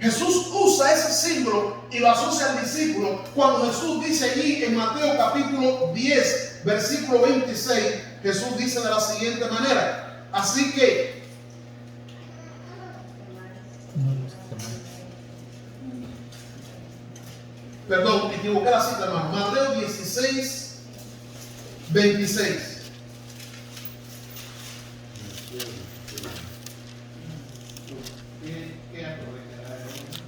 Jesús usa ese símbolo y lo asocia al discípulo cuando Jesús dice allí en Mateo capítulo 10, versículo 26, Jesús dice de la siguiente manera: así que perdón, me equivoqué la cita, hermano. Mateo 16, 26. ¿Qué aprovechará el hombre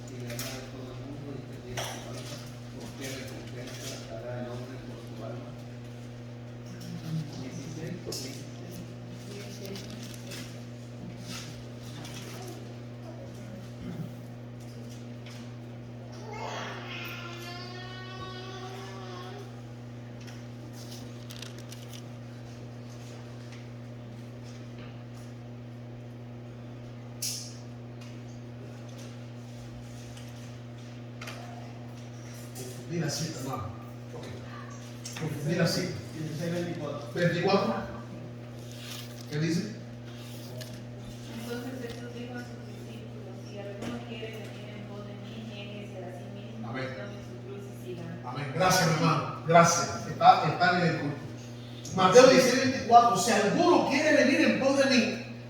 si ganara todo el mundo y perdiera su alma? ¿O qué recompensa dará el hombre por su alma? 16. Confundí la cita, hermano. Confundí la cita. 16:24. 24. ¿Qué dice? Entonces Jesús dijo a sus discípulos: si alguno quiere venir en pos de mí, niéguese a sí mismo, Amén. tome su cruz y sígame. Amén. Gracias, hermano. Gracias. Está en el culto. Mateo 16:24. Si alguno quiere venir en pos de mí,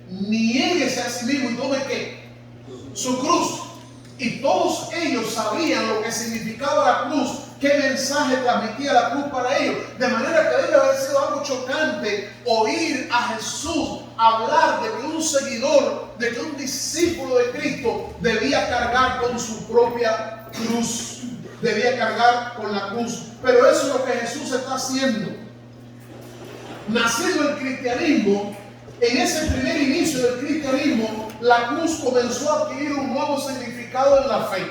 niéguese a sí mismo y tome ¿qué? Su cruz. Y todos ellos sabían lo que significaba la cruz, qué mensaje transmitía la cruz para ellos. De manera que debe haber sido algo chocante oír a Jesús hablar de que un seguidor, de que un discípulo de Cristo debía cargar con su propia cruz. Debía cargar con la cruz. Pero eso es lo que Jesús está haciendo. Nacido el cristianismo, en ese primer inicio del cristianismo, la cruz comenzó a adquirir un nuevo significado en la fe.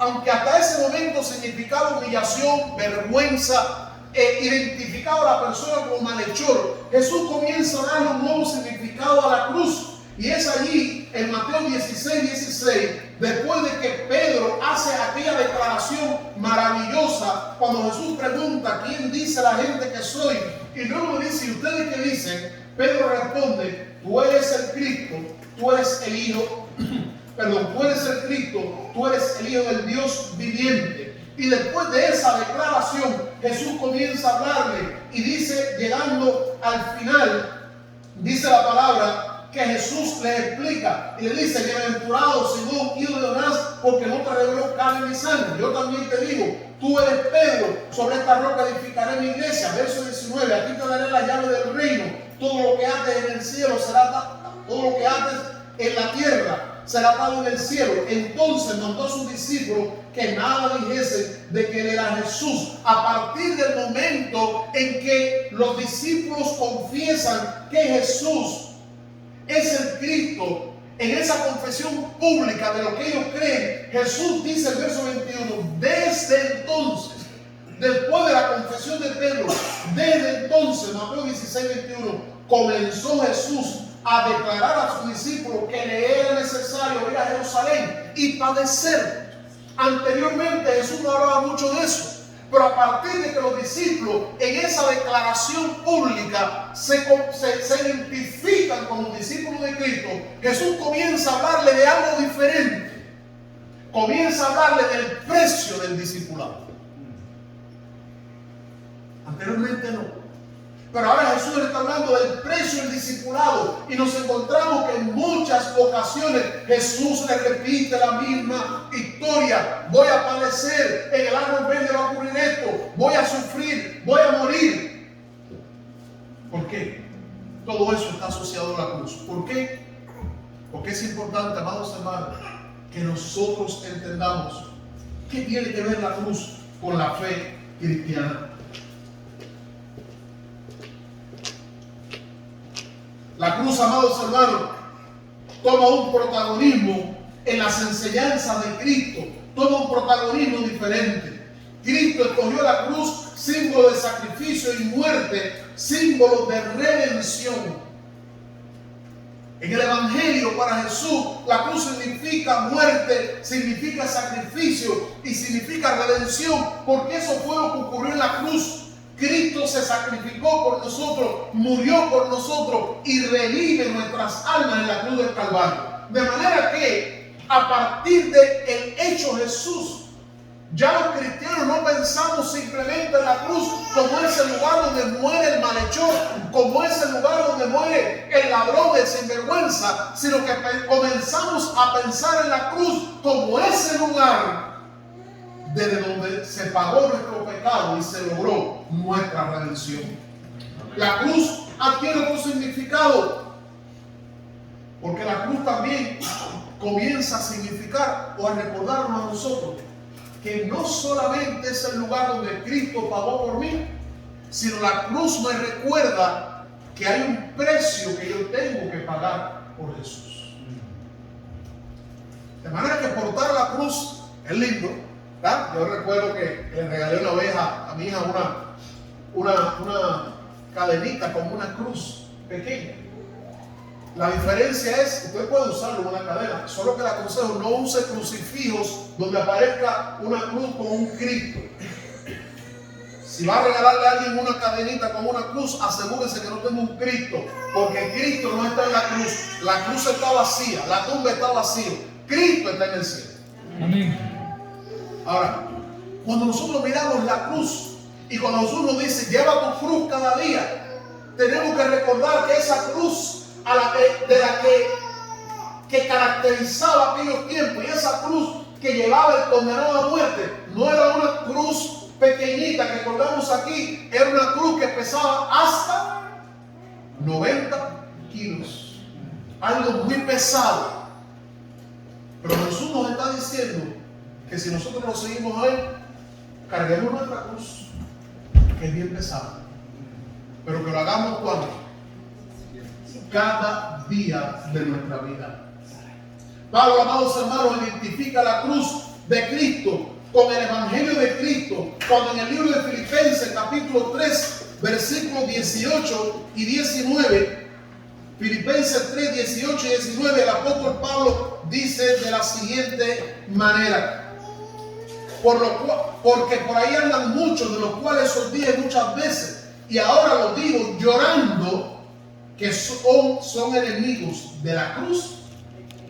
Aunque hasta ese momento significaba humillación, vergüenza, identificaba a la persona como malhechor, Jesús comienza a darle un nuevo significado a la cruz. Y es allí, en Mateo 16, después de que Pedro hace aquella declaración maravillosa, cuando Jesús pregunta: ¿quién dice la gente que soy? Y luego le dice: ¿y ustedes qué dicen? Pedro responde: tú eres el Cristo, tú eres el Hijo, tú eres el Cristo, tú eres el Hijo del Dios viviente. Y después de esa declaración, Jesús comienza a hablarle y dice, llegando al final, dice la palabra que Jesús le explica y le dice: bienaventurado Simón, hijo de Jonás, porque no te reveló carne ni sangre. Yo también te digo, tú eres Pedro, sobre esta roca edificaré mi iglesia. Verso 19, aquí te daré la llave del reino. Todo lo que ates en el cielo será atado, todo lo que ates en la tierra será atado en el cielo. Entonces mandó a sus discípulos que nada dijesen de que él era Jesús. A partir del momento en que los discípulos confiesan que Jesús es el Cristo, en esa confesión pública de lo que ellos creen, Jesús dice en el verso 21, desde entonces, después de la confesión de Pedro, desde entonces, Mateo 16:21, comenzó Jesús a declarar a sus discípulos que le era necesario ir a Jerusalén y padecer. Anteriormente Jesús no hablaba mucho de eso, pero a partir de que los discípulos en esa declaración pública se identifican como discípulos de Cristo, Jesús comienza a hablarle de algo diferente. Comienza a hablarle del precio del discipulado. Anteriormente no. Pero ahora Jesús le está hablando del precio del discipulado. Y nos encontramos que en muchas ocasiones Jesús le repite la misma historia. Voy a padecer, en el árbol verde va a ocurrir esto. Voy a sufrir, voy a morir. ¿Por qué? Todo eso está asociado a la cruz. ¿Por qué? Porque es importante, amados hermanos, que nosotros entendamos qué tiene que ver la cruz con la fe cristiana. La cruz, amados hermanos, toma un protagonismo en las enseñanzas de Cristo, toma un protagonismo diferente. Cristo escogió la cruz, símbolo de sacrificio y muerte, símbolo de redención. En el Evangelio, para Jesús, la cruz significa muerte, significa sacrificio y significa redención, porque eso fue lo que ocurrió en la cruz. Cristo se sacrificó por nosotros, murió por nosotros y revive nuestras almas en la cruz del Calvario. De manera que a partir del hecho Jesús. Ya los cristianos no pensamos simplemente en la cruz como ese lugar donde muere el malhechor, como ese lugar donde muere el ladrón, el sinvergüenza, sino que comenzamos a pensar en la cruz como ese lugar desde donde se pagó nuestro pecado y se logró nuestra redención. La cruz adquiere otro significado, porque la cruz también comienza a significar o a recordarnos a nosotros que no solamente es el lugar donde Cristo pagó por mí, sino la cruz me recuerda que hay un precio que yo tengo que pagar por Jesús. De manera que portar la cruz es lindo, ¿verdad? Yo recuerdo que le regalé una vez a mi hija una cadenita con una cruz pequeña. La diferencia es, usted puede usarlo en una cadena, solo que le aconsejo no use crucifijos donde aparezca una cruz con un Cristo. Si va a regalarle a alguien una cadenita con una cruz, asegúrese que no tenga un Cristo, porque Cristo no está en la cruz está vacía, la tumba está vacía, Cristo está en el cielo. Amén. Ahora, cuando nosotros miramos la cruz y cuando Jesús nos dice, lleva tu cruz cada día, tenemos que recordar que esa cruz que caracterizaba aquellos tiempos, y esa cruz que llevaba el condenado a muerte, no era una cruz pequeñita que colgamos aquí, era una cruz que pesaba hasta 90 kilos, algo muy pesado. Pero Jesús nos está diciendo que si nosotros lo seguimos a Él, carguemos nuestra cruz, que es bien pesada, pero que lo hagamos cuando cada día de nuestra vida. Pablo, amados hermanos, identifica la cruz de Cristo con el Evangelio de Cristo, cuando en el libro de Filipenses, capítulo 3, versículos 18 y 19, Filipenses 3, 18 y 19, el apóstol Pablo dice de la siguiente manera: porque por ahí andan muchos, de los cuales os dije muchas veces, y ahora lo digo llorando, que son enemigos de la cruz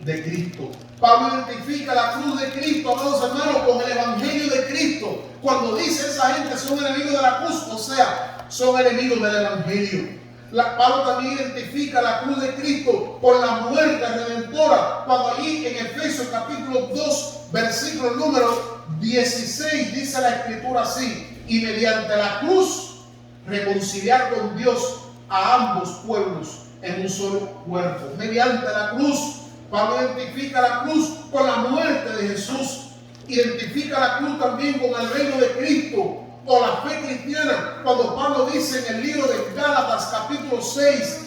de Cristo. Pablo identifica la cruz de Cristo, amados hermanos, con el Evangelio de Cristo. Cuando dice esa gente son enemigos de la cruz, o sea, son enemigos del Evangelio. Pablo también identifica la cruz de Cristo con la muerte redentora, cuando allí en Efesios capítulo 2, versículo número 16, dice la Escritura así: y mediante la cruz reconciliar con Dios a ambos pueblos en un solo cuerpo. Mediante la cruz, Pablo identifica la cruz con la muerte de Jesús, identifica la cruz también con el reino de Cristo o la fe cristiana, cuando Pablo dice en el libro de Gálatas capítulo 6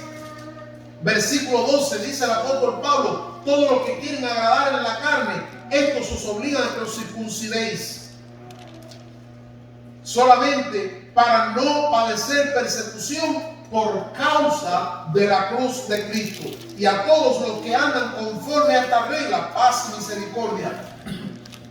versículo 12, dice el apóstol Pablo: todos los que quieren agradar en la carne, estos os obligan a que os circuncidéis, solamente para no padecer persecución por causa de la cruz de Cristo. Y a todos los que andan conforme a esta regla, paz y misericordia,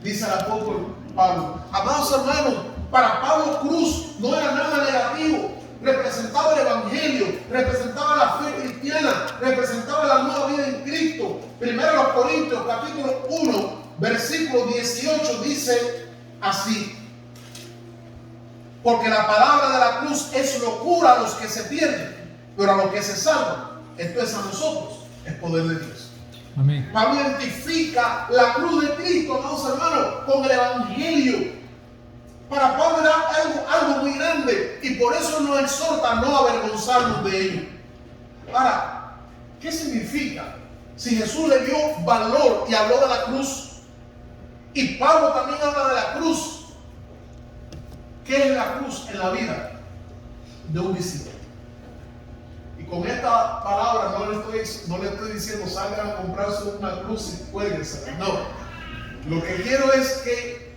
dice el apóstol Pablo. Amados hermanos, para Pablo cruz no era nada negativo. Representaba el Evangelio, representaba la fe cristiana, representaba la nueva vida en Cristo. Primero los Corintios capítulo 1 versículo 18 dice así: porque la palabra de la cruz es locura a los que se pierden, pero a los que se salvan, esto es a nosotros, es poder de Dios. Amén. Pablo identifica la cruz de Cristo, amados hermanos, con el Evangelio. Para Pablo era algo muy grande, y por eso nos exhorta a no avergonzarnos de ello. Ahora, ¿qué significa? Si Jesús le dio valor y habló de la cruz, y Pablo también habla de la cruz, ¿qué es la cruz en la vida de un discípulo? Y con esta palabra no le estoy diciendo salgan a comprarse una cruz y cuélguensela. No. Lo que quiero es que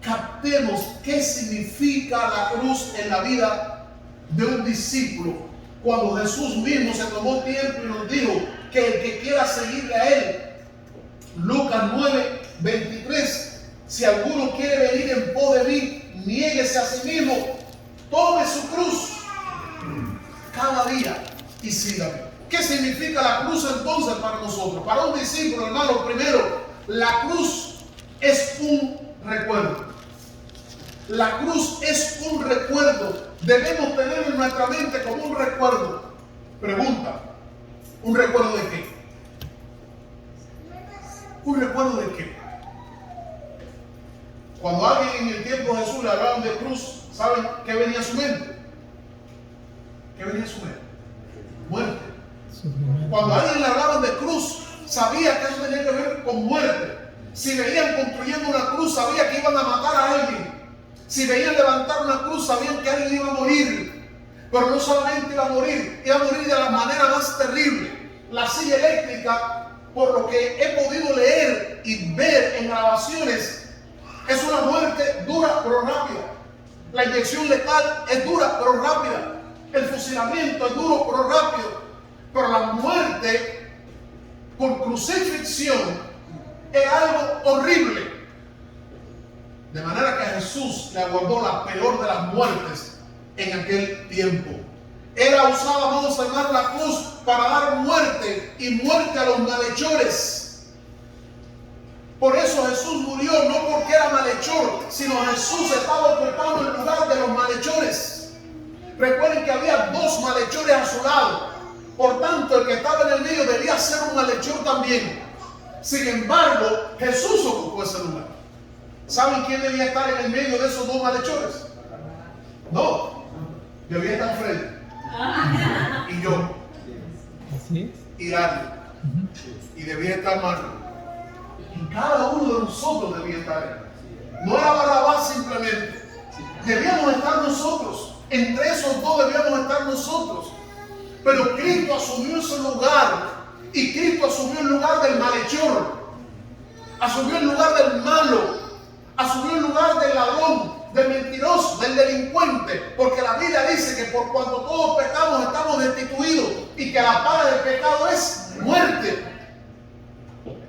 captemos qué significa la cruz en la vida de un discípulo. Cuando Jesús mismo se tomó tiempo y nos dijo que el que quiera seguirle a Él, Lucas 9, 23, si alguno quiere venir en pos de mí, niéguese a sí mismo, tome su cruz cada día y sígame. ¿Qué significa la cruz entonces para nosotros? Para un discípulo, hermano, primero, la cruz es un recuerdo. La cruz es un recuerdo. Debemos tener en nuestra mente como un recuerdo. Pregunta, ¿un recuerdo de qué? ¿Un recuerdo de qué? Cuando a alguien en el tiempo de Jesús le hablaban de cruz, ¿saben qué venía a su mente? ¿Qué venía a su mente? Muerte. Cuando a alguien le hablaban de cruz, sabía que eso tenía que ver con muerte. Si veían construyendo una cruz, sabía que iban a matar a alguien. Si veían levantar una cruz, sabían que alguien iba a morir. Pero no solamente iba a morir de la manera más terrible. La silla eléctrica, por lo que he podido leer y ver en grabaciones, es una muerte dura pero rápida. La inyección letal es dura pero rápida. El fusilamiento es duro pero rápido. Pero la muerte por crucifixión es algo horrible. De manera que a Jesús le aguardó la peor de las muertes en aquel tiempo. Era usada, vamos a llamar, la cruz para dar muerte y muerte a los malhechores. Por eso Jesús murió, no porque era malhechor, sino Jesús estaba ocupando el lugar de los malhechores. Recuerden que había dos malhechores a su lado. Por tanto, el que estaba en el medio debía ser un malhechor también. Sin embargo, Jesús ocupó ese lugar. ¿Saben quién debía estar en el medio de esos dos malhechores? No, debía estar Freddy. Y yo. Así Y Dani. Y debía estar Marco. Y cada uno de nosotros debía estar ahí. No era Barrabás simplemente. Debíamos estar nosotros. Entre esos dos debíamos estar nosotros. Pero Cristo asumió ese lugar. Y Cristo asumió el lugar del malhechor. Asumió el lugar del malo. Asumió el lugar del ladrón, del mentiroso, del delincuente. Porque la Biblia dice que por cuanto todos pecamos estamos destituidos. Y que la paga del pecado es muerte.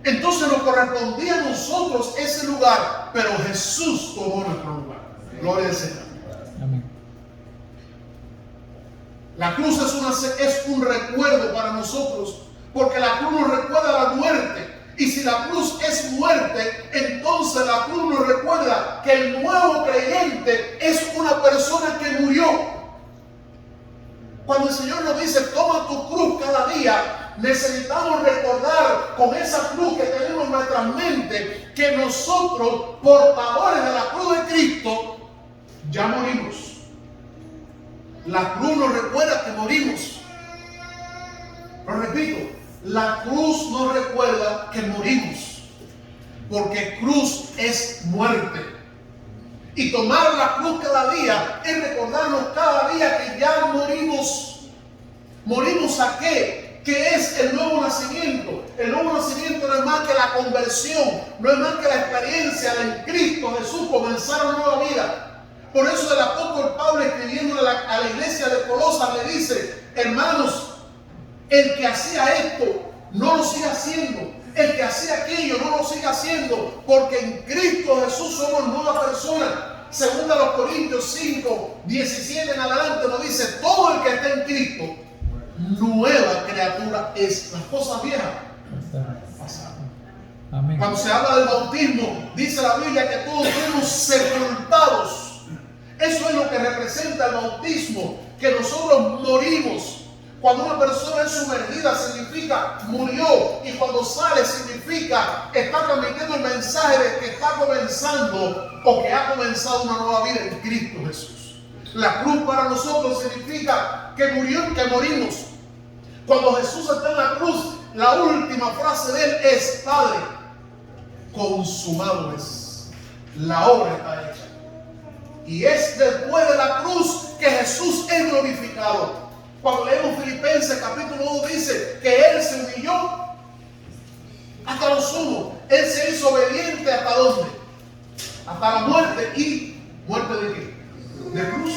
Entonces nos correspondía a nosotros ese lugar. Pero Jesús tomó nuestro lugar. Gloria al Señor. Amén. La cruz es un recuerdo para nosotros, porque la cruz nos recuerda la muerte. Y si la cruz es muerte, entonces la cruz nos recuerda que el nuevo creyente es una persona que murió. Cuando el Señor nos dice, toma tu cruz cada día, necesitamos recordar con esa cruz que tenemos en nuestra mente que nosotros, portadores de la cruz de Cristo, ya morimos. La cruz nos recuerda que morimos. Lo repito, la cruz nos recuerda que morimos. Porque cruz es muerte. Y tomar la cruz cada día es recordarnos cada día que ya morimos. ¿Morimos a qué? ¿Qué es el nuevo nacimiento? El nuevo nacimiento no es más que la conversión, no es más que la experiencia de en Cristo Jesús comenzar una nueva vida. Por eso el apóstol Pablo, escribiendo a la iglesia de Colosas, le dice, hermanos, el que hacía esto no lo siga haciendo. El que hacía aquello no lo siga haciendo, porque en Cristo Jesús somos nueva persona. Según a los Corintios 5, 17 en adelante nos dice, todo el que está en Cristo, nueva criatura es. Las cosas viejas pasaron. Amén. Cuando se habla del bautismo, dice la Biblia que todos fuimos sepultados. Eso es lo que representa el bautismo, que nosotros morimos. Cuando una persona es sumergida significa murió, y cuando sale significa está transmitiendo el mensaje de que está comenzando o que ha comenzado una nueva vida en Cristo Jesús. La cruz para nosotros significa que murió, que morimos. Cuando Jesús está en la cruz, la última frase de él es: Padre, consumado es. La obra está hecha. Y es después de la cruz que Jesús es glorificado. Cuando leemos Filipenses capítulo 2 dice que Él se humilló hasta lo sumo. Él se hizo obediente hasta ¿dónde? Hasta la muerte. ¿Y muerte de qué? De cruz.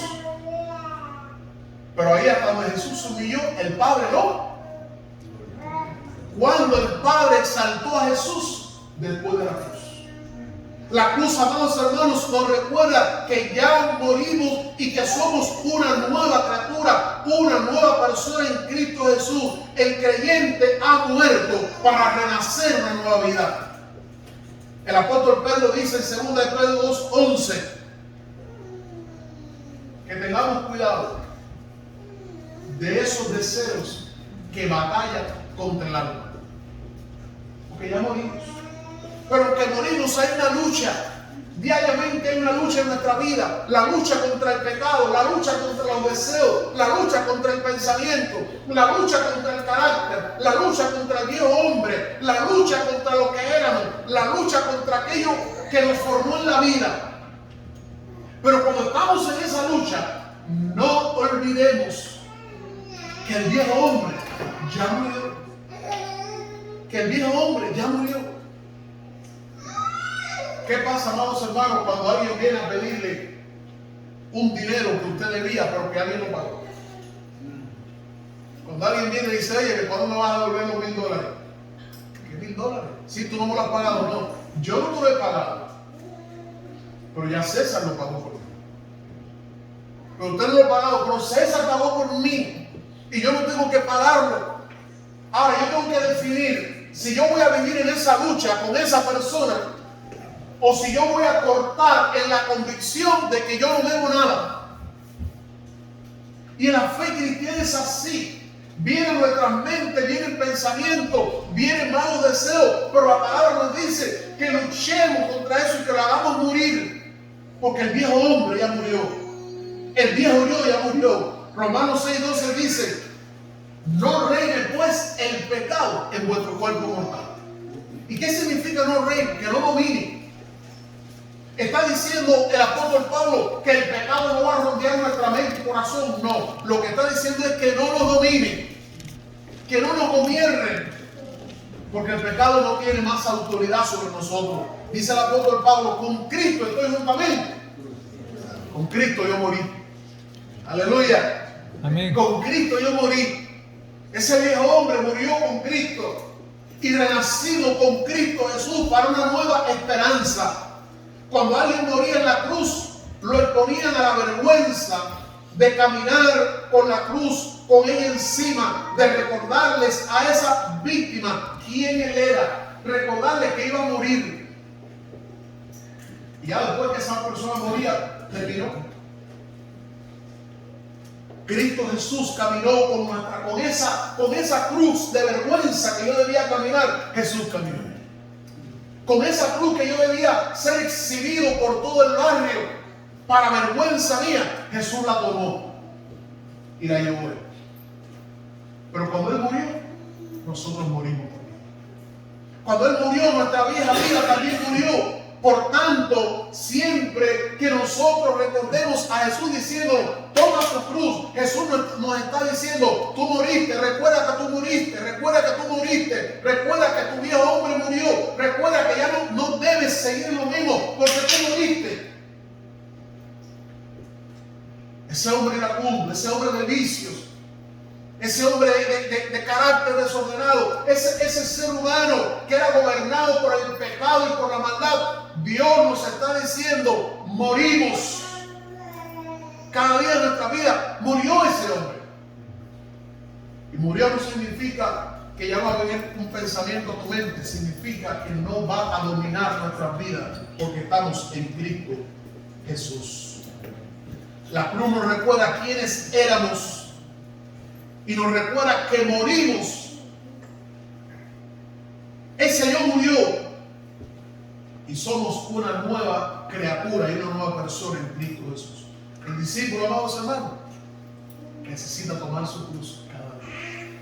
Pero ahí hasta donde Jesús se humilló, el Padre no. Cuando el Padre exaltó a Jesús después de la cruz. La cruz, amados hermanos, nos recuerda que ya morimos y que somos una nueva criatura, una nueva persona en Cristo Jesús. El creyente ha muerto para renacer una nueva vida. El apóstol Pedro dice en 2 de Pedro 2:11 que tengamos cuidado de esos deseos que batallan contra el alma. Porque ya morimos. Pero aunque morimos hay una lucha. Diariamente hay una lucha en nuestra vida. La lucha contra el pecado, la lucha contra los deseos, la lucha contra el pensamiento, la lucha contra el carácter, la lucha contra el viejo hombre, la lucha contra lo que éramos, la lucha contra aquello que nos formó en la vida. Pero cuando estamos en esa lucha, no olvidemos que el viejo hombre ya murió. Que el viejo hombre ya murió. ¿Qué pasa, amados hermanos, cuando alguien viene a pedirle un dinero que usted debía, pero que alguien lo pagó? Cuando alguien viene y dice, oye, ¿cuándo me vas a devolver los $1000? ¿Qué $1000? Si tú no me lo has pagado, no. Yo no te lo he pagado. Pero ya César lo pagó por mí. Pero usted no lo ha pagado, pero César pagó por mí. Y yo no tengo que pagarlo. Ahora, yo tengo que definir si yo voy a vivir en esa lucha con esa persona, o si yo voy a cortar en la convicción de que yo no debo nada. Y en la fe cristiana es así. Vienen nuestras mentes, vienen pensamientos, vienen malos deseos, pero la palabra nos dice que luchemos contra eso y que lo hagamos morir. Porque el viejo hombre ya murió. El viejo yo ya murió. Romanos 6:12 dice, no reine pues el pecado en vuestro cuerpo mortal. ¿Y qué significa no reine? Que no domine. ¿Está diciendo el apóstol Pablo que el pecado no va a rondear nuestra mente y corazón? No. Lo que está diciendo es que no nos domine, que no nos gobierne, porque el pecado no tiene más autoridad sobre nosotros. Dice el apóstol Pablo, con Cristo estoy juntamente. Con Cristo yo morí. Aleluya. Amén. Con Cristo yo morí. Ese viejo hombre murió con Cristo y renacido con Cristo Jesús para una nueva esperanza. Cuando alguien moría en la cruz, lo exponían a la vergüenza de caminar con la cruz, con ella encima, de recordarles a esa víctima quién él era, recordarles que iba a morir. Y ya después que esa persona moría, terminó. Cristo Jesús caminó con esa cruz de vergüenza que yo debía caminar. Jesús caminó. Con esa cruz que yo debía ser exhibido por todo el barrio para vergüenza mía, Jesús la tomó y la llevó él. Pero cuando él murió, nosotros morimos por él. Cuando él murió, nuestra vieja vida también murió. Por tanto, siempre que nosotros recordemos a Jesús diciendo, toma tu cruz, Jesús nos está diciendo, tú moriste, recuerda que tú moriste, recuerda que tú moriste, recuerda que tu viejo hombre murió, recuerda que ya no debes seguir lo mismo porque tú moriste. Ese hombre iracundo, ese hombre de vicios, ese hombre de carácter desordenado, ese ser humano que era gobernado por el pecado y por la maldad, Dios nos está diciendo, morimos. Cada día de nuestra vida murió ese hombre. Y murió no significa que ya va a venir un pensamiento a tu mente, significa que no va a dominar nuestras vidas porque estamos en Cristo Jesús. La cruz nos recuerda quiénes éramos y nos recuerda que morimos. Ese yo murió. Y somos una nueva criatura y una nueva persona en Cristo Jesús. El discípulo, amados hermanos, necesita tomar su cruz cada día.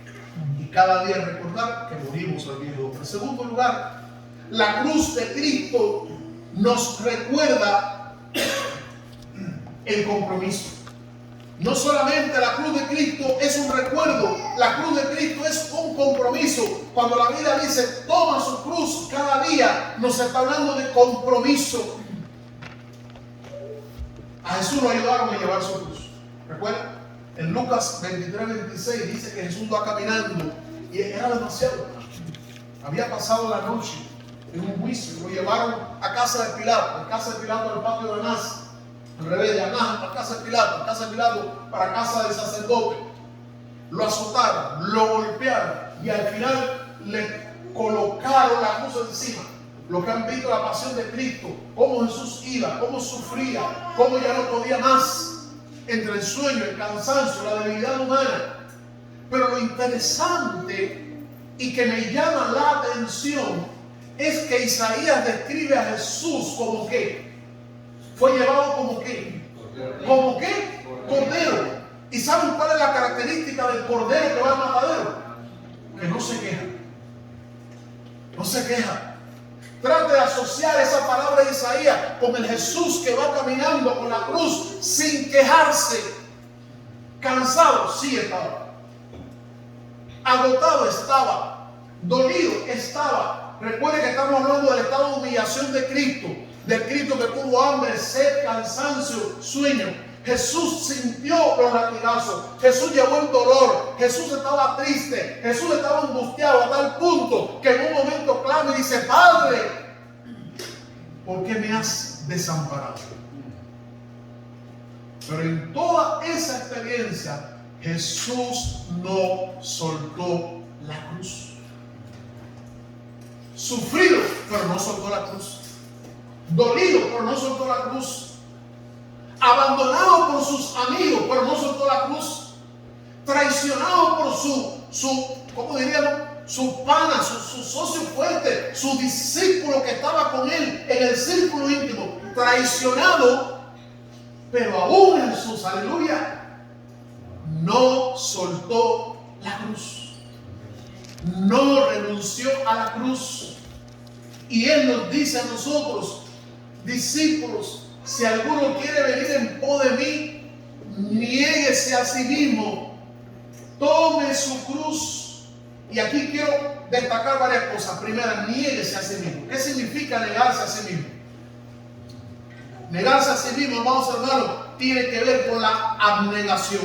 Y cada día recordar que morimos al viejo hombre. En segundo lugar, la cruz de Cristo nos recuerda el compromiso. No solamente la cruz de Cristo es un recuerdo, la cruz de Cristo es un compromiso. Cuando la Biblia dice toma su cruz cada día, nos está hablando de compromiso. A Jesús lo ayudaron a llevar su cruz. ¿Recuerdan? En Lucas 23:26 dice que Jesús va caminando y era demasiado. Había pasado la noche en un juicio, lo llevaron a casa de Pilato, en casa de Pilato al patio de Anás. Al revés, de Anás para casa de Pilato, casa de Pilato para casa del sacerdote. Lo azotaron, lo golpearon y al final le colocaron la cruz encima. los que han visto la pasión de Cristo, cómo Jesús iba, cómo sufría, cómo ya no podía más, entre el sueño, el cansancio, la debilidad humana. Pero lo interesante y que me llama la atención es que Isaías describe a Jesús como que fue llevado como que, como que cordero. ¿Y saben cuál es la característica del cordero que va al matadero? Que no se queja. No se queja. Trate de asociar esa palabra de Isaías con el Jesús que va caminando con la cruz sin quejarse. Cansado, sí estaba. Agotado estaba. Dolido estaba. Recuerde que estamos hablando del estado de humillación de Cristo. Del Cristo que tuvo hambre, sed, cansancio, sueño. Jesús sintió los latigazos. Jesús llevó el dolor. Jesús estaba triste. Jesús estaba angustiado a tal punto que en un momento clama y dice: Padre, ¿por qué me has desamparado? Pero en toda esa experiencia Jesús no soltó la cruz. Sufrido, pero no soltó la cruz. Dolido, pero no soltó la cruz. Abandonado por sus amigos, pero no soltó la cruz. Traicionado por ¿cómo diríamos? Su pana, su socio fuerte, su discípulo que estaba con él en el círculo íntimo. Traicionado, pero aún Jesús, aleluya, no soltó la cruz. No renunció a la cruz. Y Él nos dice a nosotros, discípulos: si alguno quiere venir en pos de mí, niéguese a sí mismo, tome su cruz. Y aquí quiero destacar varias cosas. Primera, niéguese a sí mismo. ¿Qué significa negarse a sí mismo? Negarse a sí mismo, hermanos hermanos, tiene que ver con la abnegación.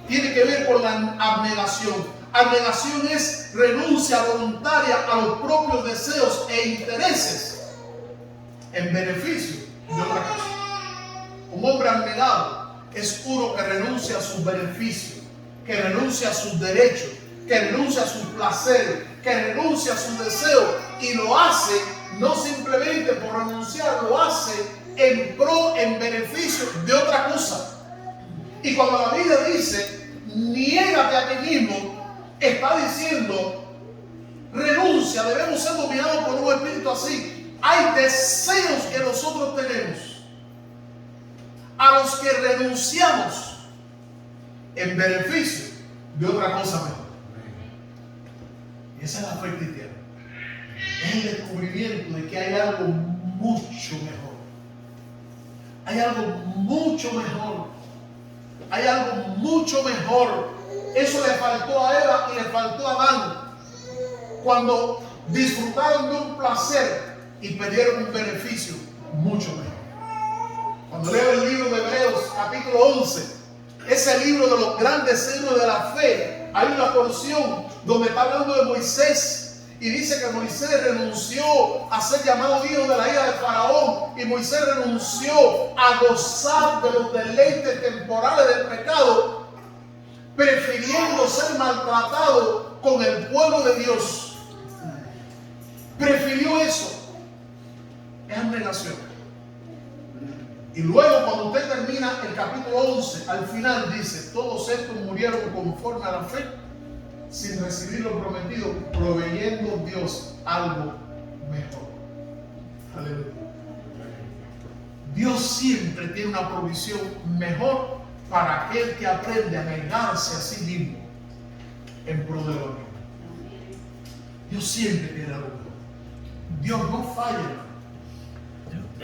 Tiene que ver con la abnegación. Abnegación es renuncia voluntaria a los propios deseos e intereses en beneficio de otra cosa. Un hombre abnegado es uno que renuncia a sus beneficios, que renuncia a sus derechos, que renuncia a sus placeres, que renuncia a sus deseos, y lo hace no simplemente por renunciar, lo hace en pro, en beneficio de otra cosa. Y cuando la Biblia dice niégate a ti mismo, está diciendo renuncia. Debemos ser dominados por un espíritu así. Hay deseos que nosotros tenemos a los que renunciamos en beneficio de otra cosa mejor. Y esa es la fe cristiana. Es el descubrimiento de que hay algo mucho mejor. Hay algo mucho mejor. Hay algo mucho mejor. Eso le faltó a Eva y le faltó a Adán cuando disfrutaron de un placer y perdieron un beneficio mucho mejor. Cuando leo el libro de Hebreos capítulo 11, ese libro de los grandes signos de la fe, hay una porción donde está hablando de Moisés y dice que Moisés renunció a ser llamado hijo de la hija de Faraón, y Moisés renunció a gozar de los deleites temporales del pecado, prefiriendo ser maltratado con el pueblo de Dios. Prefirió eso. Es abnegación. Y luego cuando usted termina el capítulo 11, al final dice: todos estos murieron conforme a la fe, sin recibir lo prometido, proveyendo Dios algo mejor. Aleluya. Dios siempre tiene una provisión mejor para aquel que aprende a negarse a sí mismo en pro de lo mismo. Dios siempre tiene algo mejor. Dios no falla.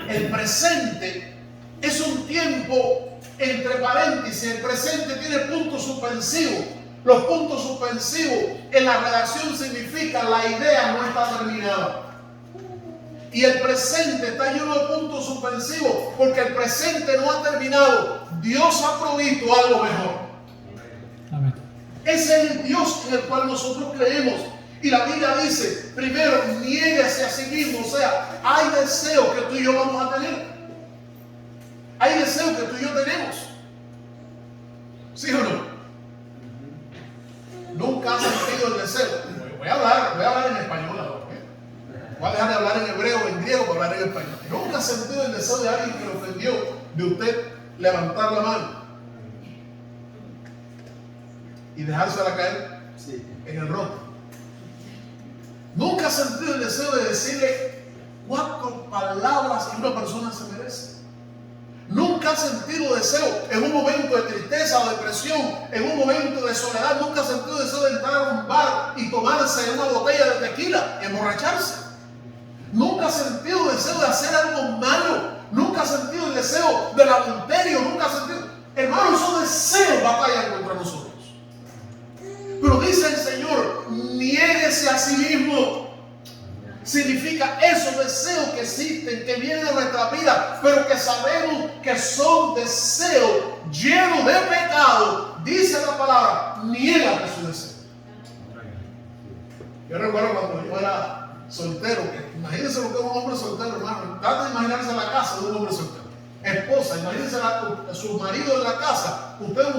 El presente es un tiempo entre paréntesis. El presente tiene puntos suspensivos. Los puntos suspensivos en la redacción significan la idea no está terminada. Y el presente está lleno de puntos suspensivos porque el presente no ha terminado. Dios ha provisto algo mejor. Amén. Ese es el Dios en el cual nosotros creemos. Y la Biblia dice: primero, niéguese a sí mismo. O sea, hay deseos que tú y yo vamos a tener. Hay deseos que tú y yo tenemos. ¿Sí o no? Nunca has sentido el deseo. Voy a hablar en español ahora. Voy a dejar de hablar en hebreo o en griego para hablar en español. ¿Nunca ha sentido el deseo de alguien que le ofendió de usted levantar la mano y dejársela caer en el rostro? ¿Nunca ha sentido el deseo de decirle 4 palabras que una persona se merece? ¿Nunca ha sentido deseo en un momento de tristeza o depresión, en un momento de soledad? ¿Nunca ha sentido deseo de entrar a un bar y tomarse una botella de tequila y emborracharse? ¿Nunca ha sentido deseo de hacer algo malo? ¿Nunca ha sentido el deseo del adulterio? ¿Nunca ha sentido? Hermanos, esos deseos batallan contra nosotros. Pero dice el Señor, niéguese a sí mismo. Significa esos deseos que existen, que vienen a nuestra vida, pero que sabemos que son deseos llenos de pecado. Dice la palabra, niégate su deseo. Yo recuerdo cuando yo era soltero, que imagínense lo que es un hombre soltero, hermano. Trata de imaginarse la casa de un hombre soltero. Esposa, imagínense a su marido en la casa. Usted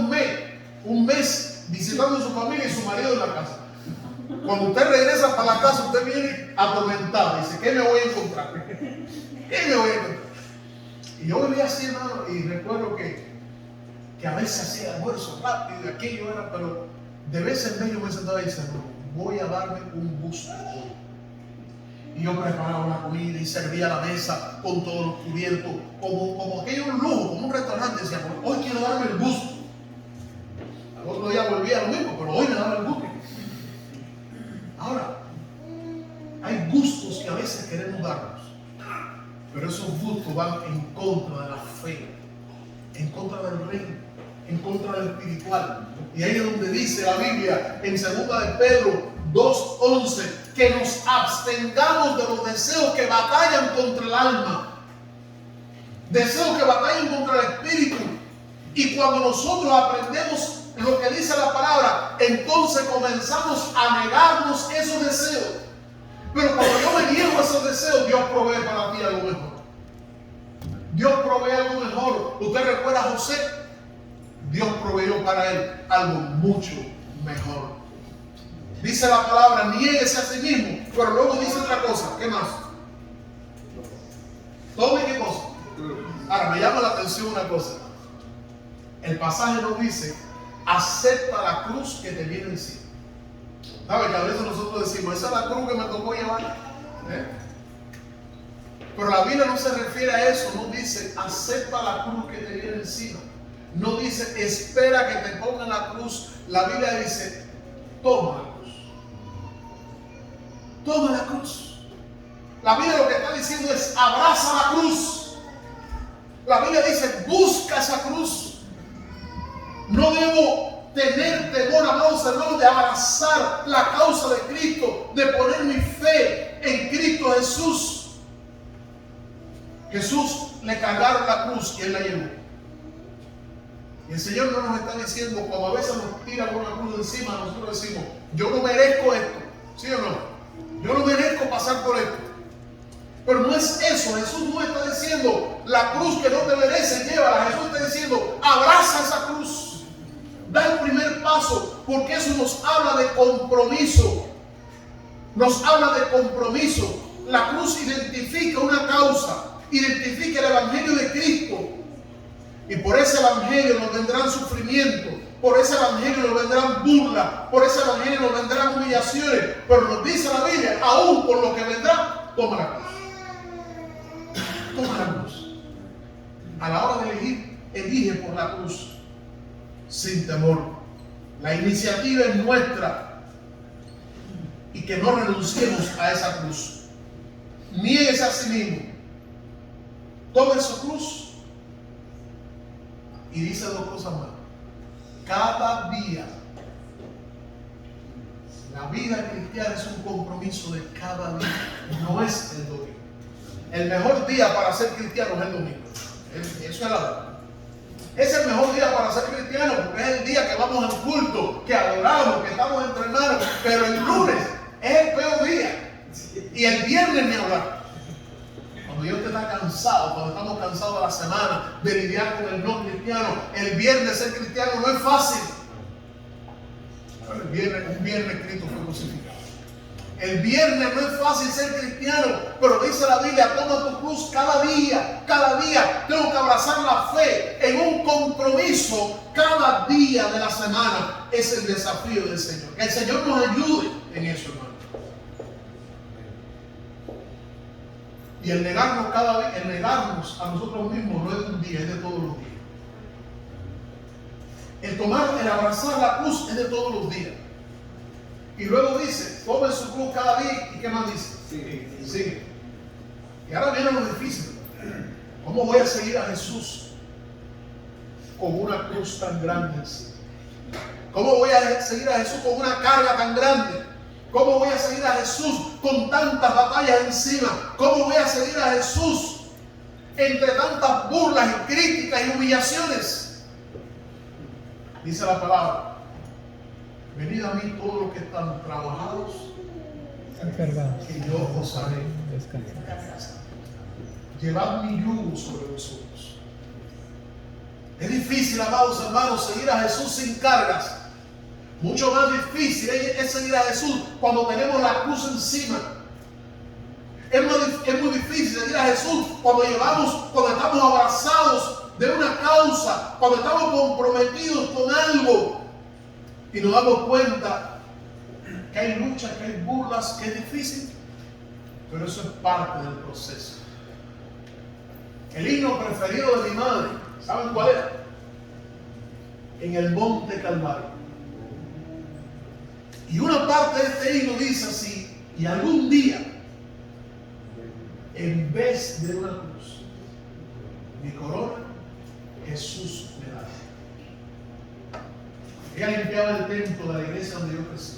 un mes visitando a su familia y su marido en la casa. Cuando usted regresa para la casa, usted viene atormentado. Dice, ¿qué me voy a encontrar? ¿Qué me voy a encontrar? Y yo vivía así, hermano, y recuerdo que a veces hacía almuerzo rápido y aquello era, pero de vez en vez yo me sentaba y decía, no, voy a darme un gusto hoy. Y yo preparaba una comida y servía la mesa con todos los cubiertos, como aquello un lujo, como un restaurante. Decía, hoy quiero darme el gusto. Al otro día volvía lo mismo, pero hoy me daba el gusto. Ahora, hay gustos que a veces queremos darnos, pero esos gustos van en contra de la fe, en contra del reino, en contra del espiritual. Y ahí es donde dice la Biblia en 2 de Pedro 2:11 que nos abstengamos de los deseos que batallan contra el alma, deseos que batallan contra el espíritu. Y cuando nosotros aprendemos lo que dice la palabra, entonces comenzamos a negarnos esos deseos. Pero cuando yo me niego a esos deseos, Dios provee para ti algo mejor. Dios provee algo mejor. ¿Usted recuerda a José? Dios proveyó para él algo mucho mejor. Dice la palabra, niéguese a sí mismo. Pero luego dice otra cosa. ¿Qué más? ¿Tome qué cosa? Ahora me llama la atención una cosa. El pasaje nos dice, acepta la cruz que te viene encima. ¿Sabe que a veces nosotros decimos, esa es la cruz que me tocó llevar? Pero la Biblia no se refiere a eso. No dice, acepta la cruz que te viene encima. No dice, espera que te pongan la cruz. La Biblia dice, toma la cruz. Toma la cruz. La Biblia lo que está diciendo es, abraza la cruz. La Biblia dice, busca esa cruz. No debo tener temor, amados hermanos, de abrazar la causa de Cristo, de poner mi fe en Cristo Jesús. Jesús le cargaron la cruz y Él la llevó. Y el Señor no nos está diciendo, como a veces nos tiran una cruz encima, nosotros decimos, yo no merezco esto. ¿Sí o no? Yo no merezco pasar por esto. Pero no es eso. Jesús no está diciendo, la cruz que no te merece, llévala. Jesús está diciendo, abraza esa cruz. Da el primer paso, porque eso nos habla de compromiso. Nos habla de compromiso. La cruz identifica una causa, identifica el evangelio de Cristo. Y por ese evangelio nos vendrán sufrimientos, por ese evangelio nos vendrán burlas, por ese evangelio nos vendrán humillaciones. Pero nos dice la Biblia, aún por lo que vendrá, toma la cruz. Toma la cruz. A la hora de elegir, elige por la cruz. Sin temor. La iniciativa es nuestra y que no renunciemos a esa cruz. Niéguese a sí mismo. Tome su cruz y dice dos cosas más. Cada día, la vida cristiana es un compromiso de cada día, no es el domingo. El mejor día para ser cristiano es el domingo. Eso es la verdad. Es el mejor día para ser cristiano porque es el día que vamos al culto, que adoramos, que estamos entre hermanos. Pero el lunes es el peor día. Y el viernes ni hablar. Cuando Dios te está cansado, cuando estamos cansados de la semana de lidiar con el no cristiano, el viernes ser cristiano no es fácil. Pero un viernes Cristo fue crucificado. El viernes no es fácil ser cristiano, pero dice la Biblia, toma tu cruz cada día. Tengo que abrazar la fe en un compromiso cada día de la semana. Es el desafío del Señor. Que el Señor nos ayude en eso, hermano. Y el negarnos a nosotros mismos no es de un día, es de todos los días. El abrazar la cruz es de todos los días. Y luego dice, tomen su cruz cada día. ¿Y qué más dice? Sigue. Y ahora viene lo difícil. ¿Cómo voy a seguir a Jesús con una cruz tan grande encima? ¿Cómo voy a seguir a Jesús con una carga tan grande? ¿Cómo voy a seguir a Jesús con tantas batallas encima? ¿Cómo voy a seguir a Jesús entre tantas burlas y críticas y humillaciones? Dice la palabra, venid a mí todos los que están trabajados, Encargados. que yo os haré Descansar. llevad mi yugo sobre vosotros. Es difícil, amados hermanos, seguir a Jesús sin cargas. Mucho más difícil es seguir a Jesús cuando tenemos la cruz encima. Es muy difícil seguir a Jesús cuando estamos abrazados de una causa, cuando estamos comprometidos con algo y nos damos cuenta que hay luchas, que hay burlas, que es difícil, pero eso es parte del proceso. El himno preferido de mi madre, ¿saben cuál era? En el Monte Calvario. Y una parte de este himno dice así, y algún día, en vez de una cruz, mi corona, Jesús me da. Ella limpiaba el templo de la iglesia donde yo crecí.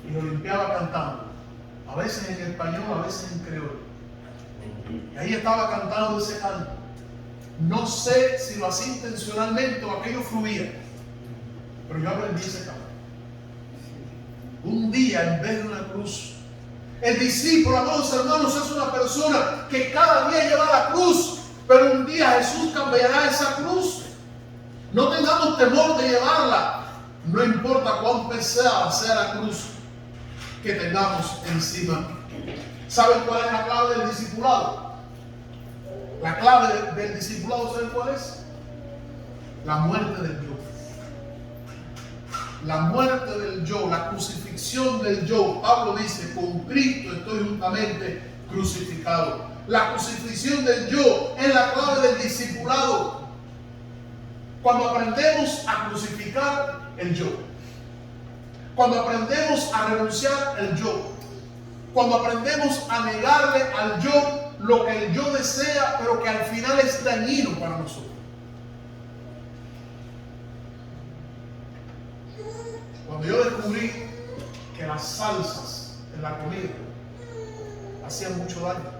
Y lo limpiaba cantando. A veces en español, a veces en creol. Y ahí estaba cantando ese canto. No sé si lo hacía intencionalmente o aquello fluía. Pero yo aprendí ese canto. Un día en vez de una cruz. El discípulo, amados hermanos, es una persona que cada día lleva la cruz. Pero un día Jesús cambiará esa cruz. No tengamos temor de llevarla. No importa cuán pesada sea la cruz que tengamos encima. ¿Saben cuál es la clave del discipulado? La clave del discipulado, ¿saben cuál es? La muerte del yo. La muerte del yo, la crucifixión del yo. Pablo dice, con Cristo estoy juntamente crucificado. La crucifixión del yo es la clave del discipulado. Cuando aprendemos a crucificar el yo. Cuando aprendemos a renunciar al yo. Cuando aprendemos a negarle al yo lo que el yo desea, pero que al final es dañino para nosotros. Cuando yo descubrí que las salsas en la comida hacían mucho daño,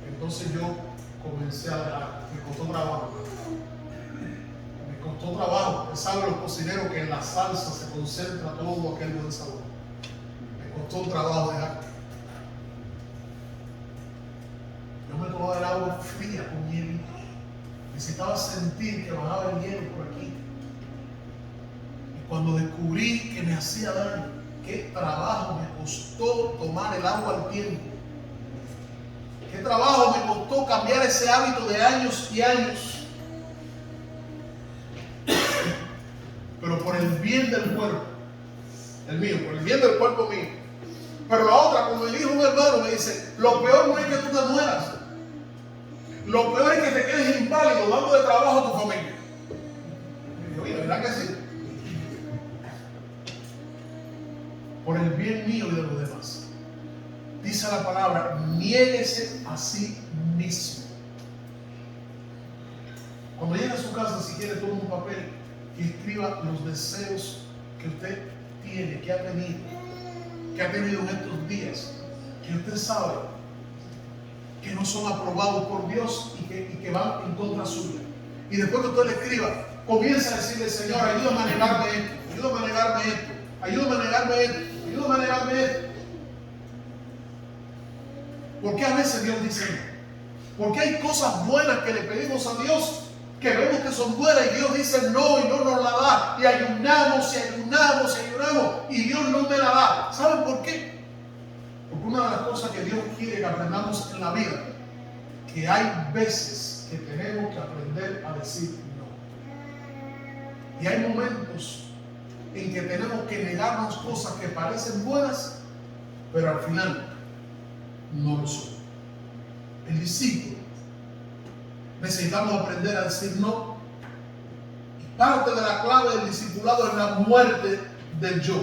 entonces yo comencé me costó trabajo. Me costó trabajo. Saben los cocineros que en la salsa se concentra todo aquel buen sabor. Me costó trabajo dejar. Yo me tomaba el agua fría con hielo. Necesitaba sentir que bajaba el hielo por aquí. Y cuando descubrí que me hacía daño, qué trabajo me costó tomar el agua al tiempo. Qué trabajo me costó cambiar ese hábito de años y años. Pero por el bien del cuerpo, el mío, por el bien del cuerpo mío. Pero la otra, como me dijo un hermano, me dice, lo peor no es que tú te mueras. Lo peor es que te quedes inválido dando de trabajo a tu familia. Y yo, oye, ¿verdad que sí? Por el bien mío y de los demás. Dice la palabra, niéguese a sí mismo. Cuando llegue a su casa, si quiere, tome un papel y escriba los deseos que usted tiene, que ha tenido en estos días, que usted sabe que no son aprobados por Dios y que van en contra suya. Y después que usted le escriba, comienza a decirle, Señor, ayúdame a negarme esto, ayúdame a negarme esto, ayúdame a negarme esto, ayúdame a negarme esto. ¿Por qué a veces Dios dice no? Porque hay cosas buenas que le pedimos a Dios que vemos que son buenas y Dios dice no y no nos la da, y ayunamos y ayunamos y ayunamos y Dios no me la da. ¿Saben por qué? Porque una de las cosas que Dios quiere que aprendamos en la vida, que hay veces que tenemos que aprender a decir no. Y hay momentos en que tenemos que negarnos cosas que parecen buenas, pero al final no lo son. El discípulo, necesitamos aprender a decir no. Y parte de la clave del discipulado es la muerte del yo.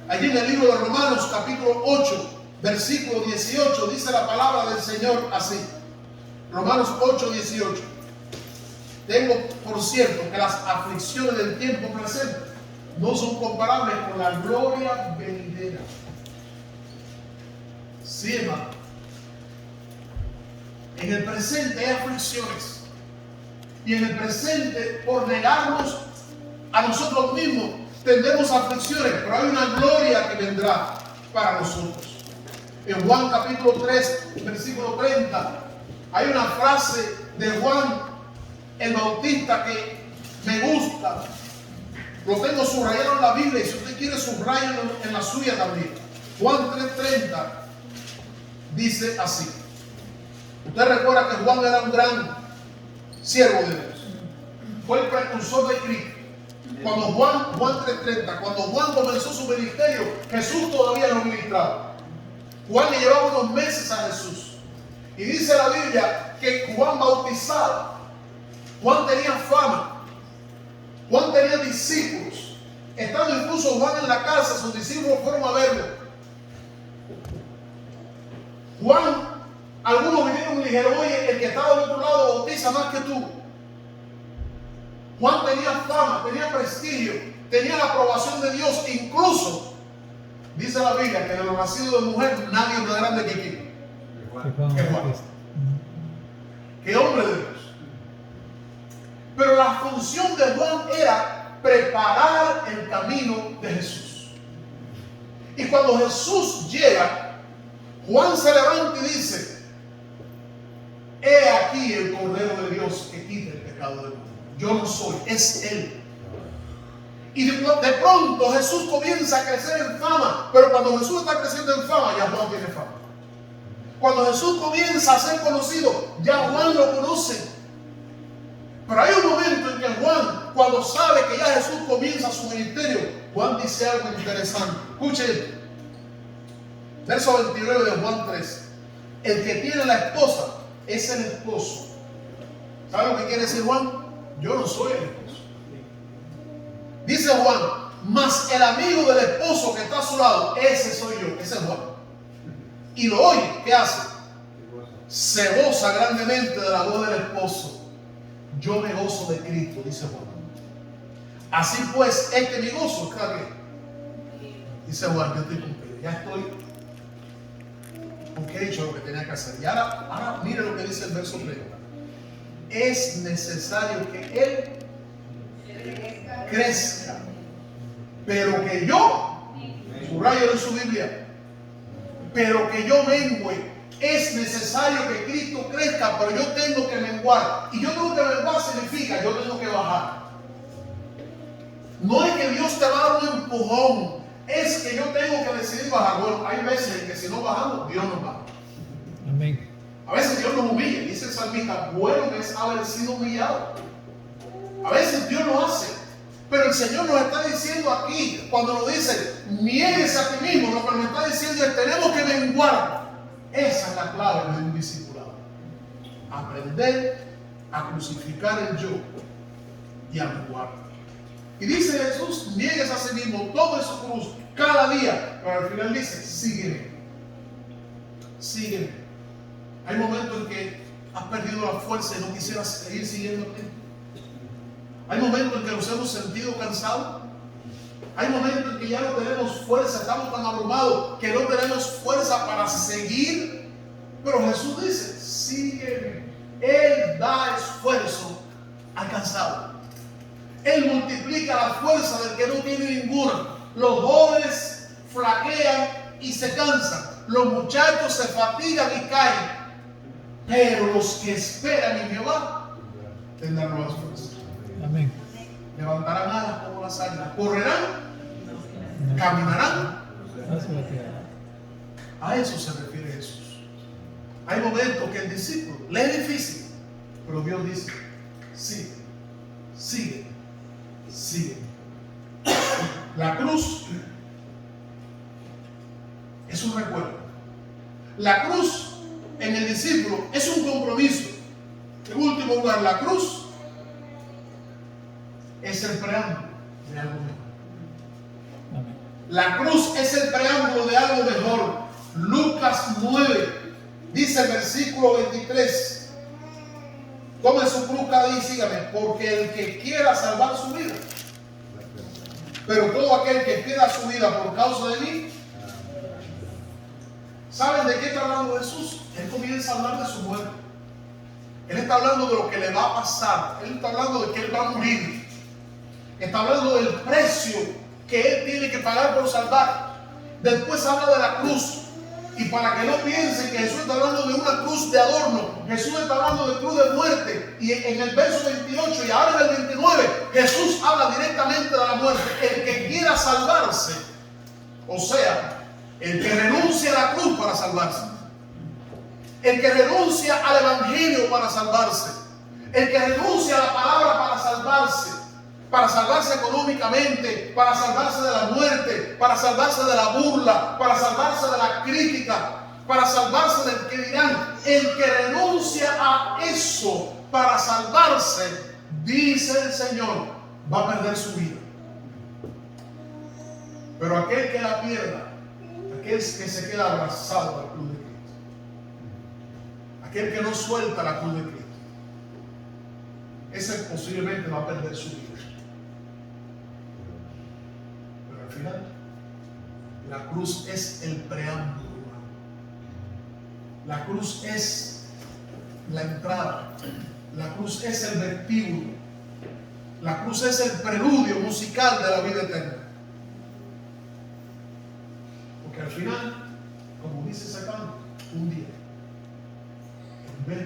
Allí en el libro de Romanos, capítulo 8, versículo 18, dice la palabra del Señor así. Romanos 8, 18. Tengo por cierto que las aflicciones del tiempo presente no son comparables con la gloria venidera. Sí, hermano. En el presente hay aflicciones. Y en el presente, por negarnos a nosotros mismos, tendremos aflicciones. Pero hay una gloria que vendrá para nosotros. En Juan capítulo 3, versículo 30, hay una frase de Juan el Bautista que me gusta. Lo tengo subrayado en la Biblia y si usted quiere subrayarlo en la suya también. Juan 3:30 dice así. Usted recuerda que Juan era un gran siervo de Dios. Fue el precursor de Cristo. Cuando Juan 3:30, cuando Juan comenzó su ministerio, Jesús todavía no ministraba. Juan le llevaba unos meses a Jesús. Y dice la Biblia que Juan bautizaba. Juan tenía fama. Juan tenía discípulos. Estando incluso Juan en la casa, sus discípulos fueron a verlo. Juan, algunos vinieron y le dijeron, oye, el que estaba del otro lado bautiza más que tú. Juan tenía fama, tenía prestigio, tenía la aprobación de Dios. Incluso, dice la Biblia, que de los nacidos de mujer nadie es más grande que quién. Que Juan. Que hombre de Dios. Pero la función de Juan era preparar el camino de Jesús. Y cuando Jesús llega, Juan se levanta y dice, he aquí el Cordero de Dios que quita el pecado del mundo. Yo no soy, es Él. Y de pronto Jesús comienza a crecer en fama. Pero cuando Jesús está creciendo en fama, ya Juan tiene fama. Cuando Jesús comienza a ser conocido, ya Juan lo conoce. Pero hay un momento en que Juan, cuando sabe que ya Jesús comienza su ministerio, Juan dice algo interesante. Escuchen esto. Verso 29 de Juan 3. El que tiene la esposa es el esposo. ¿Sabe lo que quiere decir Juan? Yo no soy el esposo. Dice Juan, mas el amigo del esposo que está a su lado, ese soy yo, ese es Juan. Y lo oye, ¿qué hace? Se goza grandemente de la voz del esposo. Yo me gozo de Cristo, dice Juan. Así pues, mi gozo, ¿está qué? Dice Juan, yo estoy cumplido, ya estoy, porque he hecho lo que tenía que hacer. Y ahora mire lo que dice el verso 3. Es necesario que Él crezca, pero que yo, subrayo en su Biblia, pero que yo mengüe. Es necesario que Cristo crezca, pero yo tengo que menguar. Y yo tengo que menguar significa, yo tengo que bajar. No es que Dios te va a dar un empujón, es que yo tengo que decidir bajar. Bueno, hay veces en que si no bajamos, Dios nos baja. Amén. A veces Dios nos humilla, dice el salmista, bueno es haber sido humillado. A veces Dios lo hace, pero el Señor nos está diciendo aquí, cuando nos dice, niéguese a ti mismo, lo que nos está diciendo es, tenemos que menguar. Esa es la clave de un discipulado. Aprender a crucificar el yo y a menguar. Y dice Jesús, niegues a sí mismo, tome su cruz cada día. Pero al final dice, sígueme. Sígueme. Hay momentos en que has perdido la fuerza y no quisieras seguir siguiéndote. Hay momentos en que nos hemos sentido cansados. Hay momentos en que ya no tenemos fuerza, estamos tan abrumados que no tenemos fuerza para seguir. Pero Jesús dice, sígueme. Él da esfuerzo al cansado. Él multiplica la fuerza del que no tiene ninguna. Los jóvenes flaquean y se cansan. Los muchachos se fatigan y caen. Pero los que esperan en Jehová tendrán nuevas fuerzas. Amén. Levantarán alas como las águilas, correrán, caminarán. Hacia la tierra. A eso se refiere Jesús. Hay momentos que el discípulo le es difícil, pero Dios dice: sigue, sigue, sigue. La cruz es un recuerdo. La cruz en el discípulo es un compromiso. En último lugar, la cruz es el preámbulo de algo mejor. Amén. La cruz es el preámbulo de algo mejor. Lucas 9 dice el versículo 23: tome su cruz cada día y sígame, porque el que quiera salvar su vida, pero todo aquel que pierda su vida por causa de mí. ¿Saben de qué está hablando Jesús? Él comienza a hablar de su muerte. Él está hablando de lo que le va a pasar. Él está hablando de que él va a morir. Está hablando del precio que él tiene que pagar por salvar. Después habla de la cruz. Y para que no piensen que Jesús está hablando de una cruz de adorno, Jesús está hablando de cruz de muerte. Y en el verso 28 y ahora en el 29, Jesús habla directamente de la muerte. El que quiera salvarse, o sea, el que renuncia a la cruz para salvarse, el que renuncia al evangelio para salvarse, el que renuncia a la palabra para salvarse económicamente, para salvarse de la muerte, para salvarse de la burla, para salvarse de la crítica, para salvarse del que dirán. El que renuncia a eso para salvarse, dice el Señor, va a perder su vida. Pero aquel que la pierda, aquel que se queda abrazado a la cruz de Cristo, aquel que no suelta la cruz de Cristo, ese posiblemente va a perder su vida. Pero al final, la cruz es el preámbulo. La cruz es la entrada. La cruz es el vestíbulo. La cruz es el preludio musical de la vida eterna. Porque al final, como dice ese canto, un día, en vez de